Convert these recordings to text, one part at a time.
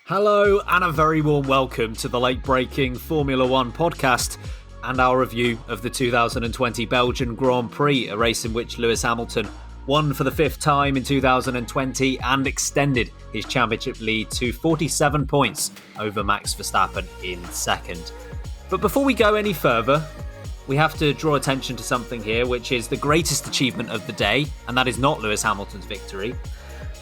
Hello and a very warm welcome to the late-breaking Formula One podcast and our review of the 2020 Belgian Grand Prix, a race in which Lewis Hamilton won for the fifth time in 2020 and extended his championship lead to 47 points over Max Verstappen in second. But before we go any further, we have to draw attention to something here, which is the greatest achievement of the day, and that is not Lewis Hamilton's victory.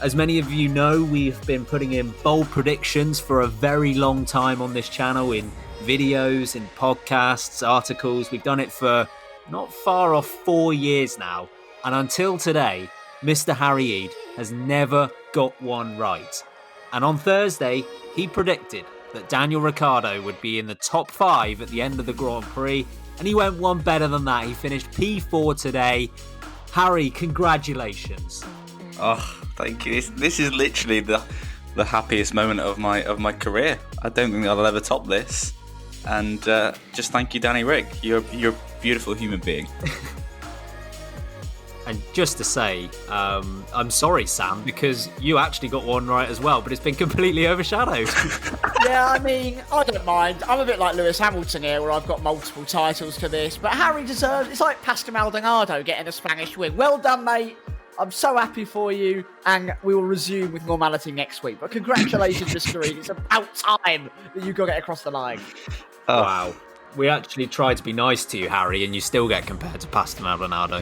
As many of you know, we've been putting in bold predictions for a very long time on this channel in videos, in podcasts, articles. We've done it for not far off 4 years now. And until today, Mr. Harry Eid has never got one right. And on Thursday, he predicted that Daniel Ricciardo would be in the top 5 at the end of the Grand Prix. And he went one better than that. He finished P4 today. Harry, congratulations. Oh, thank you. This is literally the happiest moment of my career. I don't think I'll ever top this. And just thank you, Danny Rick. You're a beautiful human being. And just to say, I'm sorry, Sam, because you actually got one right as well, but it's been completely overshadowed. Yeah, I mean, I don't mind. I'm a bit like Lewis Hamilton here, where I've got multiple titles to this. But Harry deserves... It's like Pastor Maldonado getting a Spanish win. Well done, mate. I'm so happy for you, and we will resume with normality next week. But congratulations, Mr. Reed. It's about time that you got it across the line. Oh. Wow. We actually tried to be nice to you, Harry, and you still get compared to Pastor Maldonado.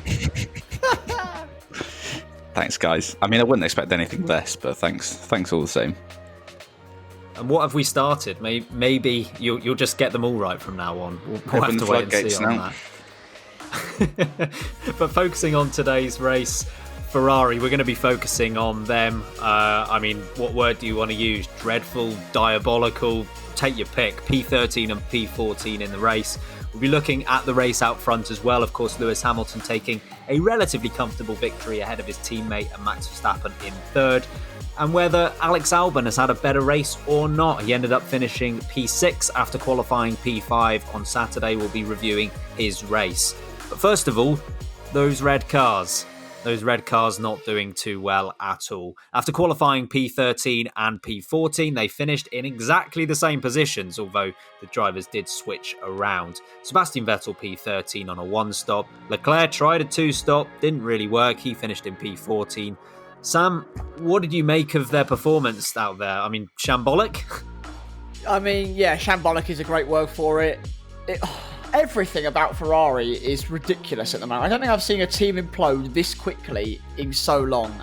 Thanks, guys. I mean, I wouldn't expect anything less, but thanks all the same. And what have we started? Maybe you'll just get them all right from now on. We'll have to wait and see on that. But focusing on today's race, Ferrari, we're going to be focusing on them. I mean, what word do you want to use? Dreadful, diabolical, take your pick. P13 and P14 in the race. We'll be looking at the race out front as well. Of course, Lewis Hamilton taking a relatively comfortable victory ahead of his teammate and Max Verstappen in third. And whether Alex Albon has had a better race or not. He ended up finishing P6 after qualifying P5 on Saturday. We'll be reviewing his race. But first of all, those red cars. Those red cars not doing too well at all. After qualifying P13 and P14, they finished in exactly the same positions, although the drivers did switch around. Sebastian Vettel P13 on a one-stop. Leclerc tried a two-stop, didn't really work. He finished in P14. Sam, what did you make of their performance out there? I mean, shambolic? I mean, yeah, shambolic is a great word for it. Everything about Ferrari is ridiculous at the moment. I don't think I've seen a team implode this quickly in so long.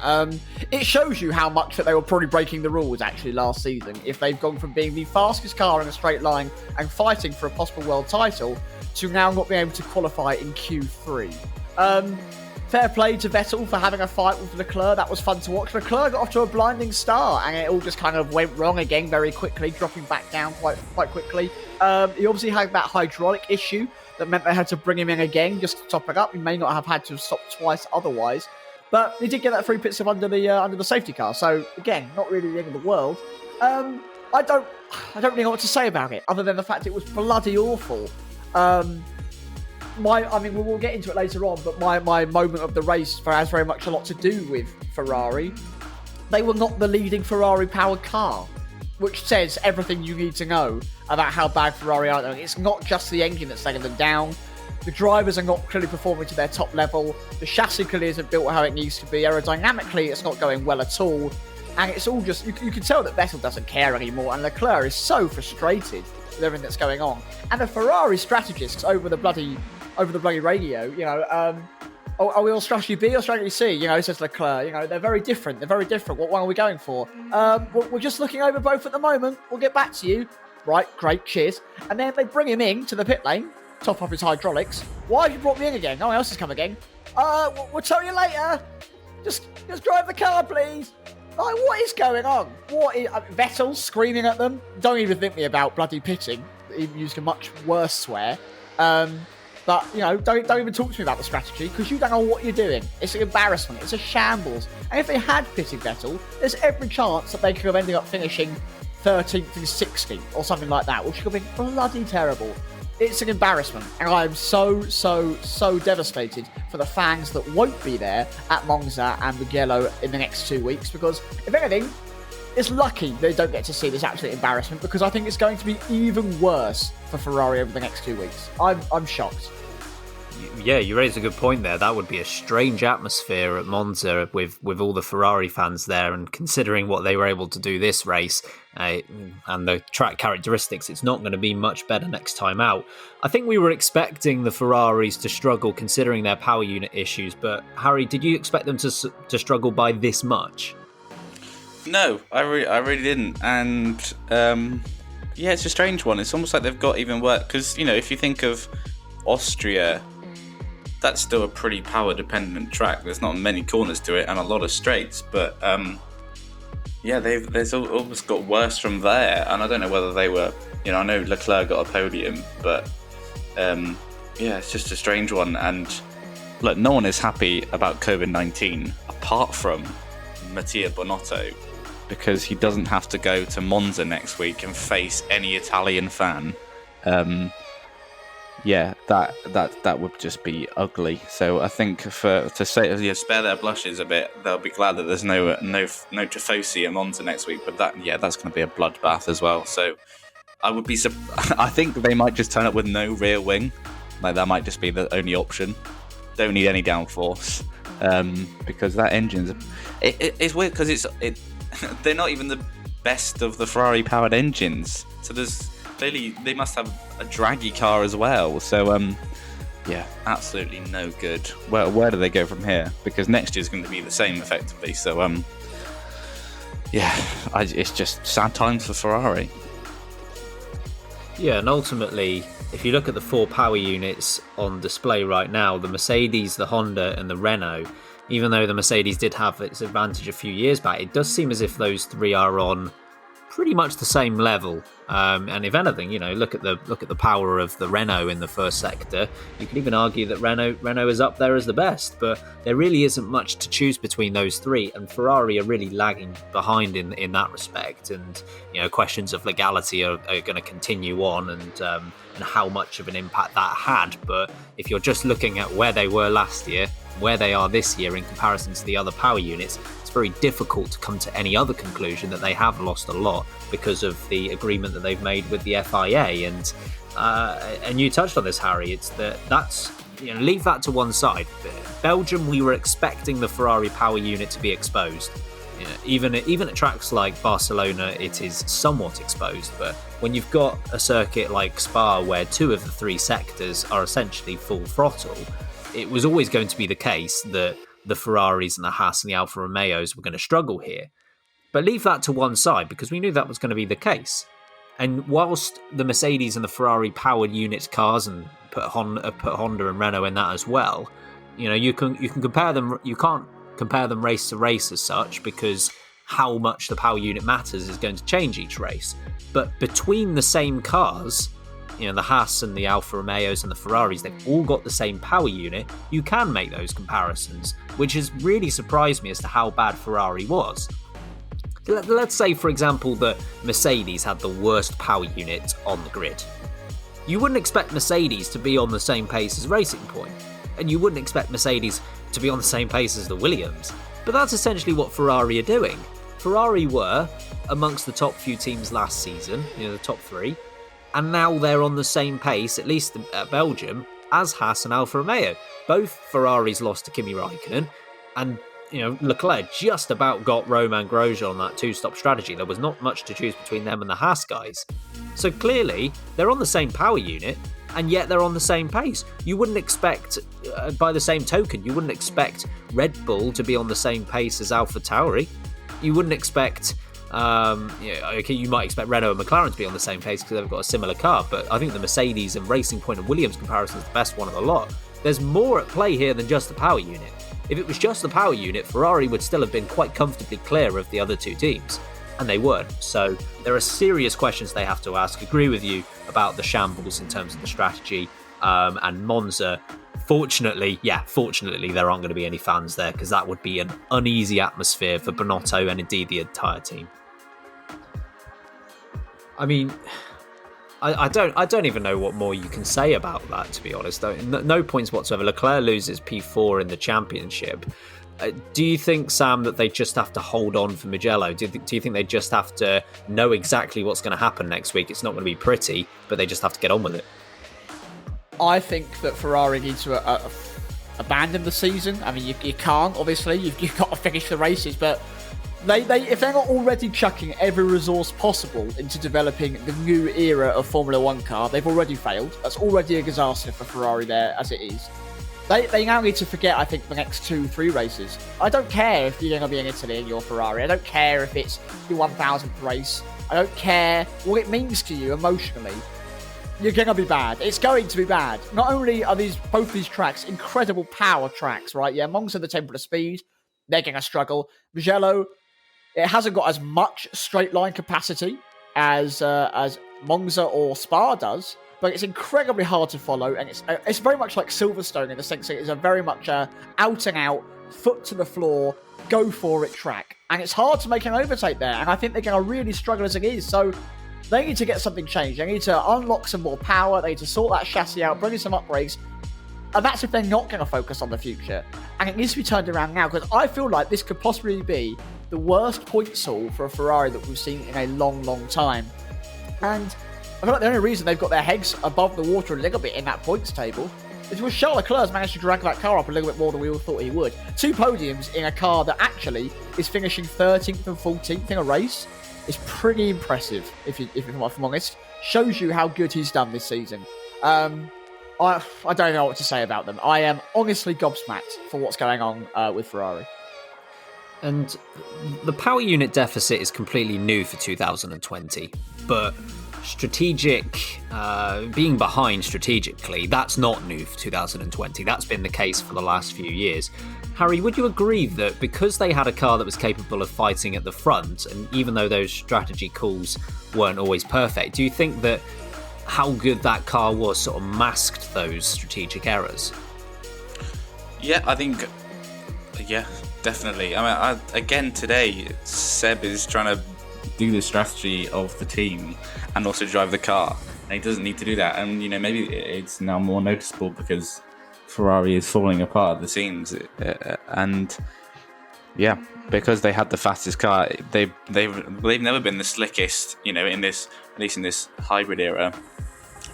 It shows you how much that they were probably breaking the rules actually last season. If they've gone from being the fastest car in a straight line and fighting for a possible world title to now not being able to qualify in Q3. Fair play to Vettel for having a fight with Leclerc. That was fun to watch. Leclerc got off to a blinding start and it all just kind of went wrong again very quickly, dropping back down quite quickly. He obviously had that hydraulic issue that meant they had to bring him in again just to top it up. He may not have had to stop twice otherwise. But he did get that free pit stop under the safety car. So, again, not really the end of the world. I don't really know what to say about it other than the fact it was bloody awful. We'll get into it later on, but my moment of the race has very much a lot to do with Ferrari. They were not the leading Ferrari-powered car, which says everything you need to know about how bad Ferrari are. It's not just the engine that's taking them down. The drivers are not clearly performing to their top level. The chassis clearly isn't built how it needs to be. Aerodynamically, it's not going well at all. And it's all just... You can tell that Vettel doesn't care anymore, and Leclerc is so frustrated with everything that's going on. And the Ferrari strategists over the bloody radio, are we all strategy B or strategy C? Says Leclerc. They're very different. What one are we going for? We're just looking over both at the moment. We'll get back to you. Right, great, cheers. And then they bring him in to the pit lane, top up his hydraulics. Why have you brought me in again? No one else has come again. We'll tell you later. Just drive the car, please. Like, what is going on? Vettel screaming at them? Don't even think me about bloody pitting. He used a much worse swear. But, don't even talk to me about the strategy because you don't know what you're doing. It's an embarrassment. It's a shambles. And if they had pitted Vettel, there's every chance that they could have ended up finishing 13th and 16th or something like that, which could have been bloody terrible. It's an embarrassment. And I am so devastated for the fans that won't be there at Monza and Mugello in the next 2 weeks because, if anything, it's lucky they don't get to see this absolute embarrassment, because I think it's going to be even worse for Ferrari over the next 2 weeks. I'm shocked. Yeah, you raise a good point there. That would be a strange atmosphere at Monza with all the Ferrari fans there, and considering what they were able to do this race and the track characteristics, it's not going to be much better next time out. I think we were expecting the Ferraris to struggle considering their power unit issues, but Harry, did you expect them to struggle by this much? No, I really didn't, and yeah, it's a strange one. It's almost like they've got even worse, because if you think of Austria, that's still a pretty power-dependent track. There's not many corners to it and a lot of straights, but they've almost got worse from there. And I don't know whether they were, I know Leclerc got a podium, but it's just a strange one. And look, no one is happy about COVID-19 apart from Mattia Bonotto, because he doesn't have to go to Monza next week and face any Italian fan. That would just be ugly. So I think to spare their blushes a bit, they'll be glad that there's no Tifosi at Monza next week. But that's going to be a bloodbath as well. So I would be. I think they might just turn up with no rear wing. Like that might just be the only option. Don't need any downforce, because that engine's. It's weird because they're not even the best of the Ferrari powered engines. So there's. Clearly, they must have a draggy car as well. So, absolutely no good. Where do they go from here? Because next year's going to be the same, effectively. So, it's just sad times for Ferrari. Yeah, and ultimately, if you look at the 4 power units on display right now, the Mercedes, the Honda, and the Renault, even though the Mercedes did have its advantage a few years back, it does seem as if those 3 are on pretty much the same level, and if anything, look at the power of the Renault in the first sector. You could even argue that Renault is up there as the best, but there really isn't much to choose between those 3, and Ferrari are really lagging behind in that respect. And questions of legality are going to continue on, and how much of an impact that had. But if you're just looking at where they were last year, where they are this year in comparison to the other power units, it's very difficult to come to any other conclusion that they have lost a lot because of the agreement that they've made with the FIA. And you touched on this, Harry. It's that's leave that to one side. Belgium, we were expecting the Ferrari power unit to be exposed. Even at tracks like Barcelona, it is somewhat exposed. But when you've got a circuit like Spa, where 2 of the 3 sectors are essentially full throttle, it was always going to be the case that the Ferraris and the Haas and the Alfa Romeos were going to struggle here. But leave that to one side, because we knew that was going to be the case. And whilst the Mercedes and the Ferrari powered units cars, and put Honda and Renault in that as well, you can compare them. You can't compare them race to race as such, because how much the power unit matters is going to change each race. But between the same cars, the Haas and the Alfa Romeos and the Ferraris, they've all got the same power unit. You can make those comparisons, which has really surprised me as to how bad Ferrari was. Let's say, for example, that Mercedes had the worst power unit on the grid. You wouldn't expect Mercedes to be on the same pace as Racing Point, and you wouldn't expect Mercedes to be on the same pace as the Williams. But that's essentially what Ferrari are doing. Ferrari were amongst the top few teams last season, the top 3, and now they're on the same pace, at least at Belgium, as Haas and Alfa Romeo. Both Ferraris lost to Kimi Räikkönen, and Leclerc just about got Romain Grosjean on that 2-stop strategy. There was not much to choose between them and the Haas guys. So clearly, they're on the same power unit, and yet they're on the same pace. You wouldn't expect, by the same token, you wouldn't expect Red Bull to be on the same pace as AlphaTauri. You wouldn't expect, you might expect Renault and McLaren to be on the same pace because they've got a similar car, but I think the Mercedes and Racing Point and Williams comparison is the best one of the lot. There's more at play here than just the power unit. If it was just the power unit, Ferrari would still have been quite comfortably clear of the other 2 teams, and they weren't. So there are serious questions they have to ask. Agree with you about the shambles in terms of the strategy, and Monza. Fortunately, there aren't going to be any fans there, because that would be an uneasy atmosphere for Bonotto and indeed the entire team. I mean, I don't even know what more you can say about that, to be honest. No points whatsoever. Leclerc loses P4 in the championship. Do you think, Sam, that they just have to hold on for Mugello? Do you think they just have to know exactly what's going to happen next week? It's not going to be pretty, but they just have to get on with it. I think that Ferrari needs to abandon the season. I mean, you can't, obviously. You've got to finish the races, but they if they're not already chucking every resource possible into developing the new era of Formula 1 car, they've already failed. That's already a disaster for Ferrari there, as it is. They now need to forget, I think, the next 2-3 races. I don't care if you're going to be in Italy and you're Ferrari. I don't care if it's your 1000th race. I don't care what it means to you emotionally. You're going to be bad. It's going to be bad. Not only are both these tracks incredible power tracks, right? Yeah, Monza, the temper of speed, they're going to struggle. Mugello, it hasn't got as much straight line capacity as Monza or Spa does, but it's incredibly hard to follow, and it's very much like Silverstone in the sense that it's a very much out and out, foot to the floor, go for it track, and it's hard to make an overtake there. And I think they're going to really struggle as it is. So they need to get something changed. They need to unlock some more power. They need to sort that chassis out, bring in some upgrades. And that's if they're not going to focus on the future. And it needs to be turned around now, because I feel like this could possibly be the worst points haul for a Ferrari that we've seen in a long, long time. And I feel like the only reason they've got their heads above the water a little bit in that points table is because Charles Leclerc has managed to drag that car up a little bit more than we all thought he would. 2 podiums in a car that actually is finishing 13th and 14th in a race is pretty impressive, if I'm honest. Shows you how good he's done this season. I don't know what to say about them. I am honestly gobsmacked for what's going on with Ferrari. And the power unit deficit is completely new for 2020, but being behind strategically, that's not new for 2020. That's been the case for the last few years. Harry, would you agree that because they had a car that was capable of fighting at the front, and even though those strategy calls weren't always perfect, do you think that how good that car was sort of masked those strategic errors? Yeah, I think, definitely. I mean, again, today, Seb is trying to do the strategy of the team and also drive the car, and he doesn't need to do that. And, maybe it's now more noticeable because Ferrari is falling apart at the seams. And, because they had the fastest car, they've never been the slickest, at least in this hybrid era.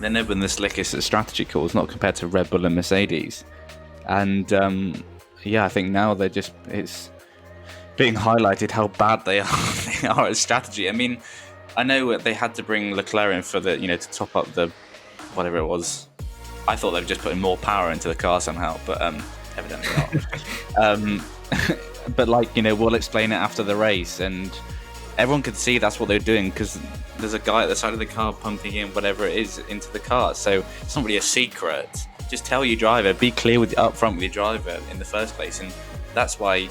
They've never been the slickest at strategy calls, not compared to Red Bull and Mercedes. And I think now it's being highlighted how bad they are at strategy. I mean, I know they had to bring Leclerc in for the to top up the whatever it was. I thought they were just putting more power into the car somehow, but evidently not. But we'll explain it after the race, and everyone could see that's what they're doing because there's a guy at the side of the car pumping in whatever it is into the car. So it's not really a secret. Just tell your driver, be clear up front with your driver in the first place, and that's why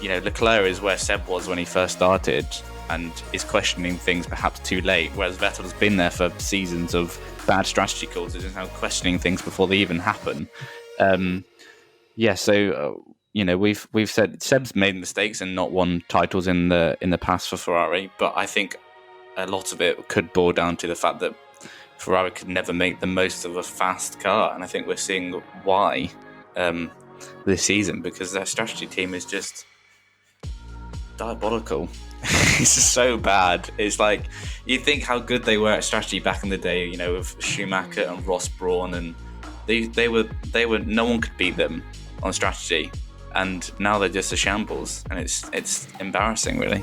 Leclerc is where Seb was when he first started and is questioning things perhaps too late, whereas Vettel's been there for seasons of bad strategy calls and is now questioning things before they even happen. We've said Seb's made mistakes and not won titles in the past for Ferrari, but I think a lot of it could boil down to the fact that Ferrari could never make the most of a fast car, and I think we're seeing why this season, because their strategy team is just diabolical. It's just so bad. It's like you think how good they were at strategy back in the day, with Schumacher and Ross Brawn, and they were no one could beat them on strategy, and now they're just a shambles, and it's embarrassing, really.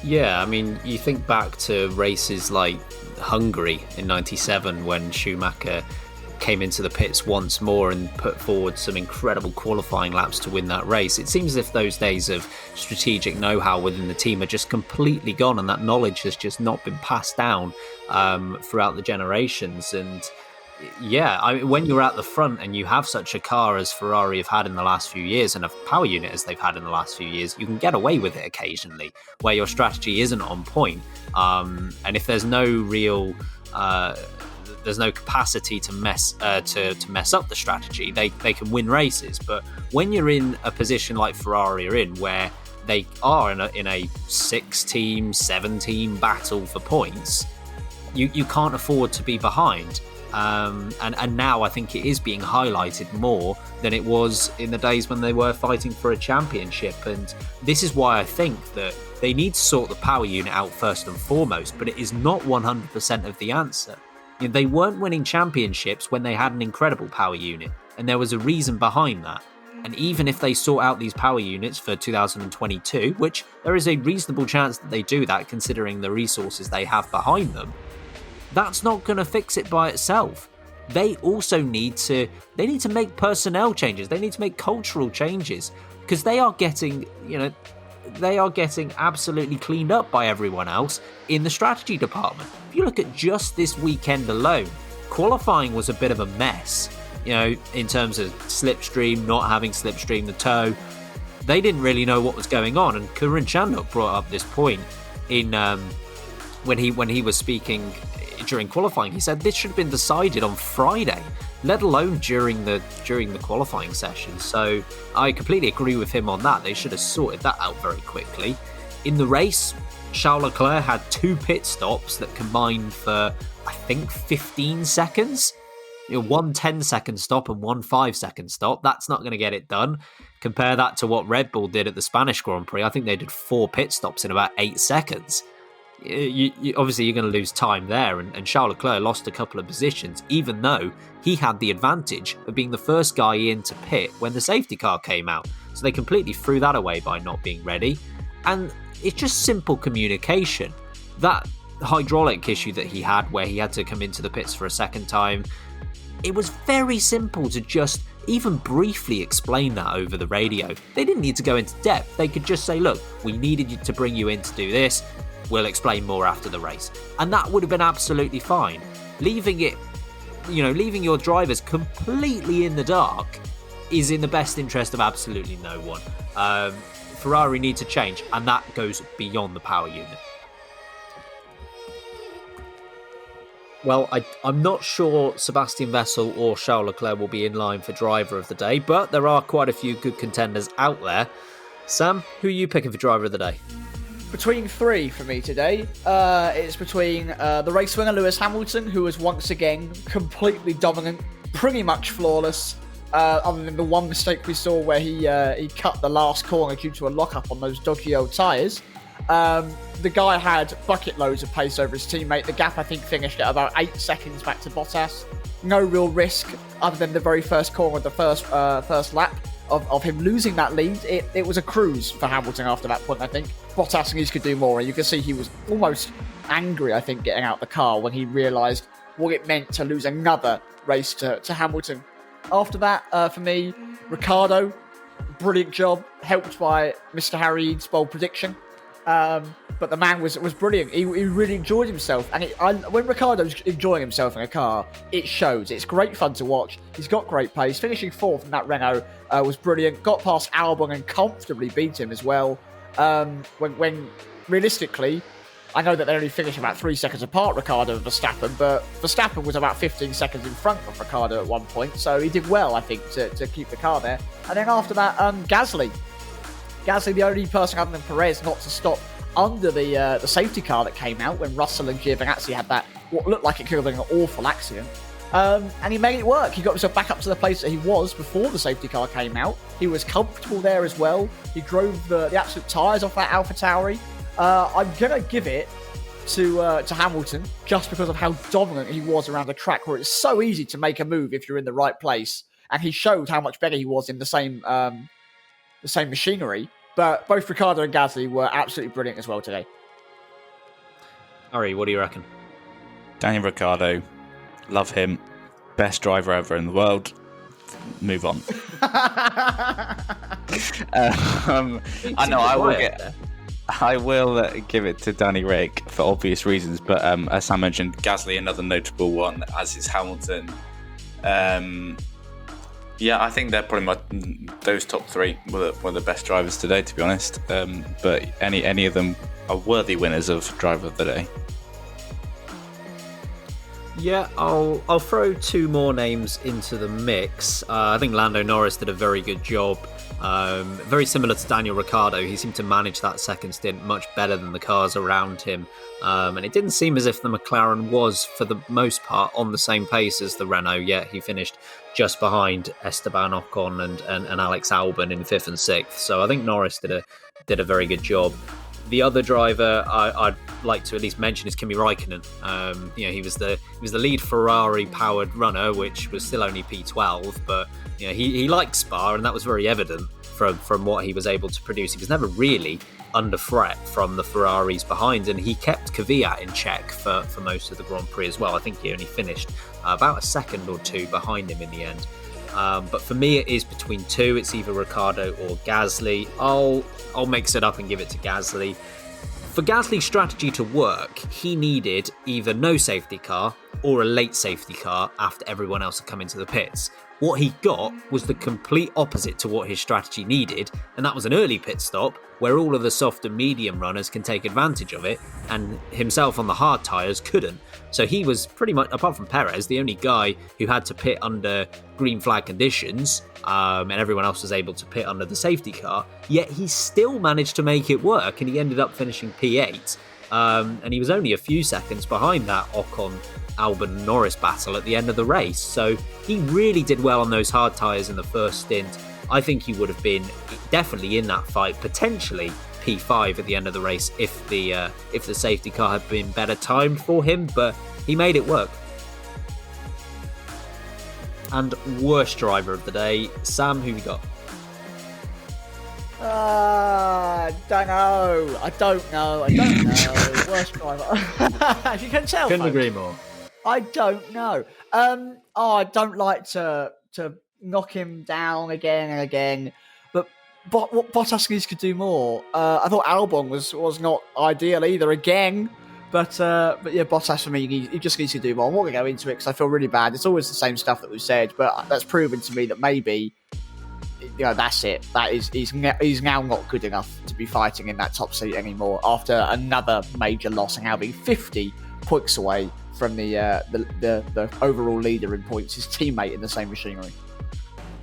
Yeah, I mean, you think back to races like Hungary in '97 when Schumacher came into the pits once more and put forward some incredible qualifying laps to win that race. It seems as if those days of strategic know-how within the team are just completely gone, and that knowledge has just not been passed down throughout the generations. And when you're at the front and you have such a car as Ferrari have had in the last few years, and a power unit as they've had in the last few years, you can get away with it occasionally where your strategy isn't on point. And if there's no real there's no capacity to mess up the strategy, they can win races. But when you're in a position like Ferrari are in, where they are in a 6-team, 7-team battle for points, you can't afford to be behind. And now I think it is being highlighted more than it was in the days when they were fighting for a championship. And this is why I think that they need to sort the power unit out first and foremost, but it is not 100% of the answer. You know, they weren't winning championships when they had an incredible power unit, and there was a reason behind that. And even if they sort out these power units for 2022, which there is a reasonable chance that they do that considering the resources they have behind them, that's not going to fix it by itself. They also need to make personnel changes. They need to make cultural changes, because they are getting absolutely cleaned up by everyone else in the strategy department. If you look at just this weekend alone, qualifying was a bit of a mess. You know, in terms of slipstream, not having slipstream, the tow, they didn't really know what was going on. And Karun Chandhok brought up this point in when he was speaking during qualifying. He said this should have been decided on Friday, let alone during the qualifying session. So I completely agree with him on that. They should have sorted that out very quickly. In the race, Charles Leclerc had 2 pit stops that combined for, I think, 15 seconds. You know, 1 10-second stop and 1 5-second stop. That's not going to get it done. Compare that to what Red Bull did at the Spanish Grand Prix. I think they did 4 pit stops in about 8 seconds. Obviously, you're going to lose time there, and Charles Leclerc lost a couple of positions, even though he had the advantage of being the first guy in to pit when the safety car came out. So they completely threw that away by not being ready. And it's just simple communication. That hydraulic issue that he had, where he had to come into the pits for a second time, it was very simple to just even briefly explain that over the radio. They didn't need to go into depth. They could just say, look, we needed you to bring you in to do this. We'll explain more after the race. And that would have been absolutely fine. Leaving your drivers completely in the dark is in the best interest of absolutely no one. Ferrari need to change, and that goes beyond the power unit. Well, I'm not sure Sebastian Vettel or Charles Leclerc will be in line for driver of the day, but there are quite a few good contenders out there. Sam, who are you picking for driver of the day? Between 3 for me today. It's between the race winner Lewis Hamilton, who was once again completely dominant, pretty much flawless, other than the one mistake we saw where he cut the last corner due to a lock-up on those dodgy old tyres. The guy had bucket loads of pace over his teammate. The gap, I think, finished at about 8 seconds back to Bottas. No real risk other than the very first corner of the first lap of him losing that lead. It was a cruise for Hamilton after that point, I think. Bottas needs could do more, and you can see he was almost angry, I think, getting out of the car when he realised what it meant to lose another race to Hamilton. After that, for me, Ricciardo, brilliant job, helped by Mr. Harry's bold prediction. But the man was brilliant. He really enjoyed himself, and when Ricciardo's enjoying himself in a car, it shows. It's great fun to watch. He's got great pace. Finishing 4th in that Renault was brilliant. Got past Albon and comfortably beat him as well. When realistically, I know that they only finished about 3 seconds apart, Ricciardo and Verstappen, but Verstappen was about 15 seconds in front of Ricciardo at one point, so he did well, I think, to keep the car there. And then after that, Gasly, the only person other than Perez not to stop under the safety car that came out when Russell and Giovinazzi had that, what looked like it could have been an awful accident. And he made it work. He got himself back up to the place that he was before the safety car came out. He was comfortable there as well. He drove the absolute tyres off that AlphaTauri. I'm going to give it to Hamilton just because of how dominant he was around the track, where it's so easy to make a move if you're in the right place. And he showed how much better he was in the same machinery. But both Ricciardo and Gasly were absolutely brilliant as well today. Ari, what do you reckon? Daniel Ricciardo, love him. Best driver ever in the world. Move on. I know I will give it to Danny Rick for obvious reasons, but as Sam mentioned, Gasly another notable one, as is Hamilton. Yeah, I think they're pretty much those top 3 were the best drivers today, to be honest. But any of them are worthy winners of driver of the day. Yeah, I'll throw two more names into the mix. I think Lando Norris did a very good job. Very similar to Daniel Ricciardo, he seemed to manage that second stint much better than the cars around him. And it didn't seem as if the McLaren was, for the most part, on the same pace as the Renault, yet he finished just behind Esteban Ocon and Alex Albon in 5th and 6th. So I think Norris did a very good job. The other driver I'd like to at least mention is Kimi Räikkönen. He was the lead Ferrari-powered runner, which was still only P12, but he liked Spa, and that was very evident from what he was able to produce. He was never really under threat from the Ferraris behind, and he kept Kvyat in check for most of the Grand Prix as well. I think he only finished about a second or two behind him in the end. But for me, it is between two. It's either Ricciardo or Gasly. I'll mix it up and give it to Gasly. For Gasly's strategy to work, he needed either no safety car or a late safety car after everyone else had come into the pits. What he got was the complete opposite to what his strategy needed, and that was an early pit stop where all of the soft and medium runners can take advantage of it, and himself on the hard tyres couldn't. So he was pretty much, apart from Perez, the only guy who had to pit under green flag conditions, and everyone else was able to pit under the safety car, yet he still managed to make it work, and he ended up finishing P8, and he was only a few seconds behind that Ocon Albon Norris battle at the end of the race. So he really did well on those hard tyres in the first stint. I think he would have been definitely in that fight, potentially P5 at the end of the race if the safety car had been better timed for him, but he made it work. And worst driver of the day, Sam, who we got? Don't know. I don't know. Worst driver. As you can tell, Couldn't agree more. I don't know. I don't like to knock him down again and again, but what Bottas needs to do more. I thought Albon was not ideal either again, but yeah, Bottas for me, he just needs to do more. I'm not going to go into it because I feel really bad. It's always the same stuff that we've said, but that's proven to me that maybe that's it. That is he's now not good enough to be fighting in that top seat anymore after another major loss and now being 50 points away from the overall leader in points, his teammate in the same machinery.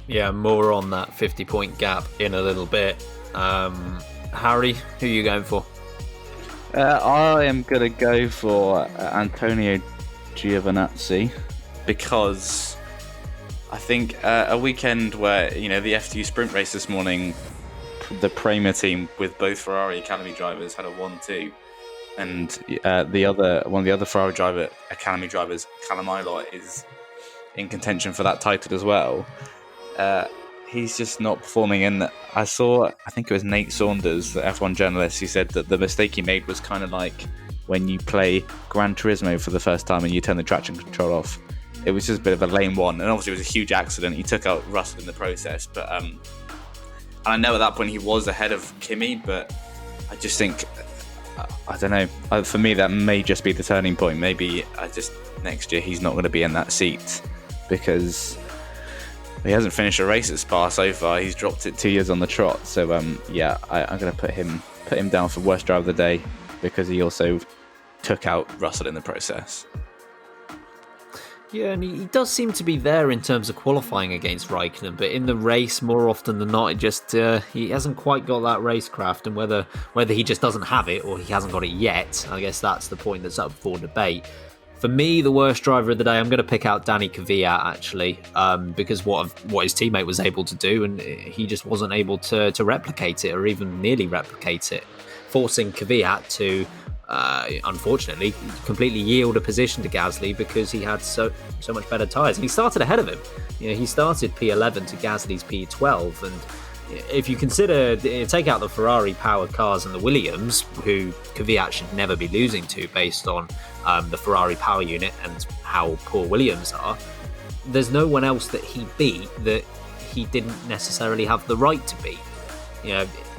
Yeah, more on that 50-point gap in a little bit. Harry, who are you going for? I am going to go for Antonio Giovinazzi because I think a weekend where, the F2 sprint race this morning, the Prema team with both Ferrari Academy drivers had a 1-2. And one of the other Ferrari Academy drivers, Callum Ilott, is in contention for that title as well. He's just not performing. And I think it was Nate Saunders, the F1 journalist, who said that the mistake he made was kind of like when you play Gran Turismo for the first time and you turn the traction control off. It was just a bit of a lame one. And obviously it was a huge accident. He took out Russell in the process. But and I know at that point he was ahead of Kimi, but I just think... I don't know. For me, that may just be the turning point. Maybe next year he's not going to be in that seat because he hasn't finished a race at Spa so far. He's dropped it 2 years on the trot. So I'm going to put him down for worst driver of the day because he also took out Russell in the process. Yeah, and he does seem to be there in terms of qualifying against Raikkonen, but in the race, more often than not, he hasn't quite got that racecraft, and whether he just doesn't have it or he hasn't got it yet, I guess that's the point that's up for debate. For me, the worst driver of the day, I'm going to pick out Danny Kvyat, actually, because what his teammate was able to do, and he just wasn't able to replicate it or even nearly replicate it, forcing Kvyat to... unfortunately, completely yield a position to Gasly because he had so much better tyres. And he started ahead of him. He started P11 to Gasly's P12. And if you take out the Ferrari powered cars and the Williams, who Kvyat should never be losing to based on the Ferrari power unit and how poor Williams are, there's no one else that he beat that he didn't necessarily have the right to beat.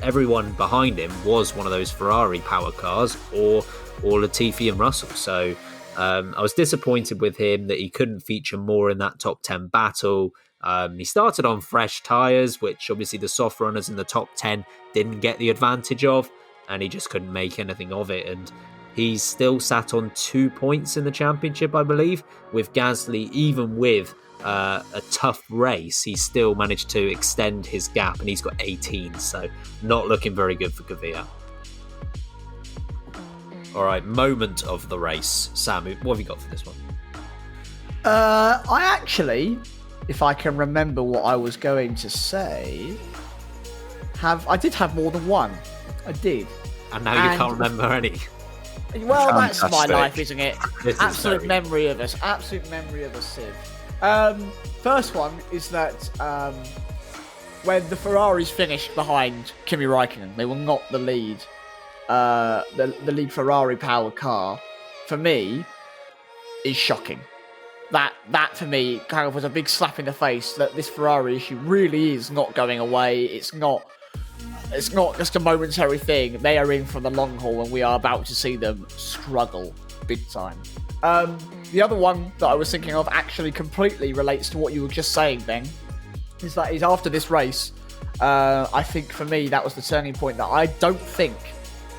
Everyone behind him was one of those Ferrari power cars or Latifi and Russell. So I was disappointed with him that he couldn't feature more in that top 10 battle. He started on fresh tyres, which obviously the soft runners in the top 10 didn't get the advantage of, and he just couldn't make anything of it. And he's still sat on 2 points in the championship, I believe, with Gasly. Even with a tough race, he still managed to extend his gap, and he's got 18, so not looking very good for Kvyat. All right, moment of the race. Sam, what have you got for this one? I actually, if I can remember what I was going to say, I did have more than one. I did. And now you can't remember any. Well, Fantastic. That's my life, isn't it? Absolute memory of us, Civ. First one is that when the Ferraris finished behind Kimi Räikkönen, they were not the lead. The lead Ferrari powered car, for me, is shocking. That for me kind of was a big slap in the face that this Ferrari issue really is not going away. It's not just a momentary thing. They are in for the long haul, and we are about to see them struggle big time. The other one that I was thinking of actually completely relates to what you were just saying, Ben. Is after this race, I think for me that was the turning point that I don't think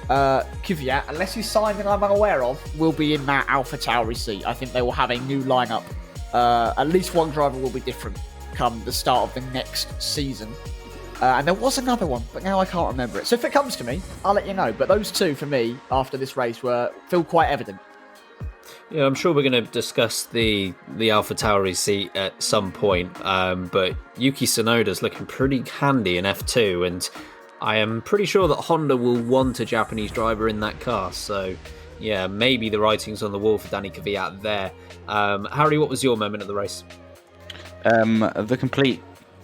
Kvyat, unless he's signed and I'm unaware of, will be in that AlphaTauri seat. I think they will have a new lineup. At least one driver will be different come the start of the next season. And there was another one, but now I can't remember it. So if it comes to me, I'll let you know. But those two, for me, after this race, feel quite evident. Yeah, I'm sure we're going to discuss the AlphaTauri seat at some point. But Yuki Tsunoda's looking pretty handy in F2, and I am pretty sure that Honda will want a Japanese driver in that car. So, yeah, maybe the writing's on the wall for Danny Kvyat there. Harry, what was your moment of the race? The complete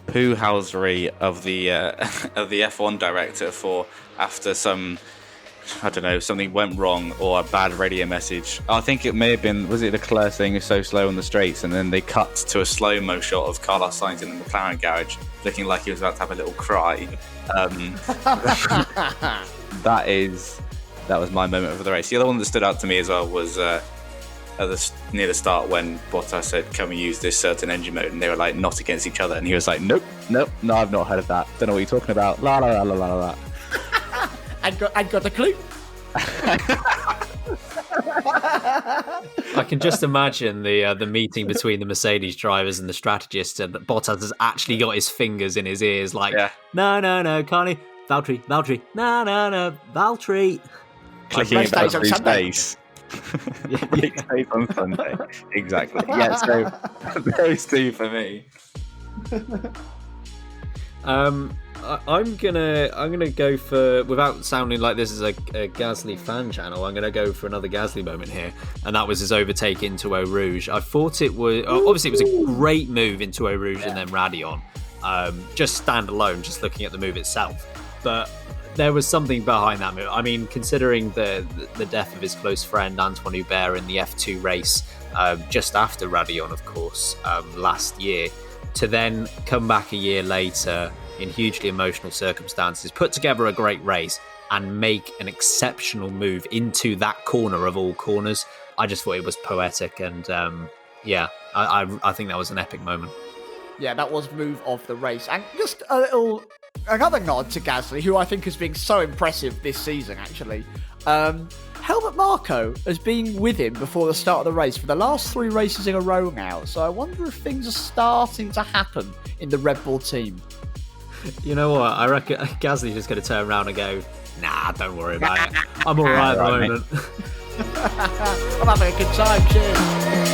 poo-housery of the F1 director for after something went wrong or a bad radio message. I think it may have been, was it Leclerc saying he's so slow on the straights, and then they cut to a slow-mo shot of Carlos Sainz in the McLaren garage looking like he was about to have a little cry. That was my moment of the race. The other one that stood out to me as well was near the start when Bottas said, "Can we use this certain engine mode?" And they were like, "Not against each other." And he was like, "Nope, no, I've not heard of that. Don't know what you're talking about." La la la la la la. I got a clue. I can just imagine the meeting between the Mercedes drivers and the strategist, and that Bottas has actually got his fingers in his ears, like, no, can't he? Valtteri, no, Valtteri. Clicking about his face. Big space on Sunday. Exactly. Yeah, so those two for me. I'm gonna go for, without sounding like this is a Gasly fan channel, I'm gonna go for another Gasly moment here, and that was his overtake into Eau Rouge. I thought it was obviously it was a great move into Eau Rouge and then Raidillon, just standalone, just looking at the move itself. But there was something behind that move. I mean, considering the death of his close friend Antoine Hubert in the F2 race just after Raidillon, of course, last year, to then come back a year later in hugely emotional circumstances, put together a great race, and make an exceptional move into that corner of all corners. I just thought it was poetic, and I think that was an epic moment. Yeah, that was move of the race. And just another nod to Gasly, who I think has been so impressive this season, actually. Helmut Marko has been with him before the start of the race for the last 3 races in a row now, so I wonder if things are starting to happen in the Red Bull team. You know what? I reckon Gasly's just going to turn around and go, "Nah, don't worry about it. I'm all right at the moment." I'm having a good time. Cheers.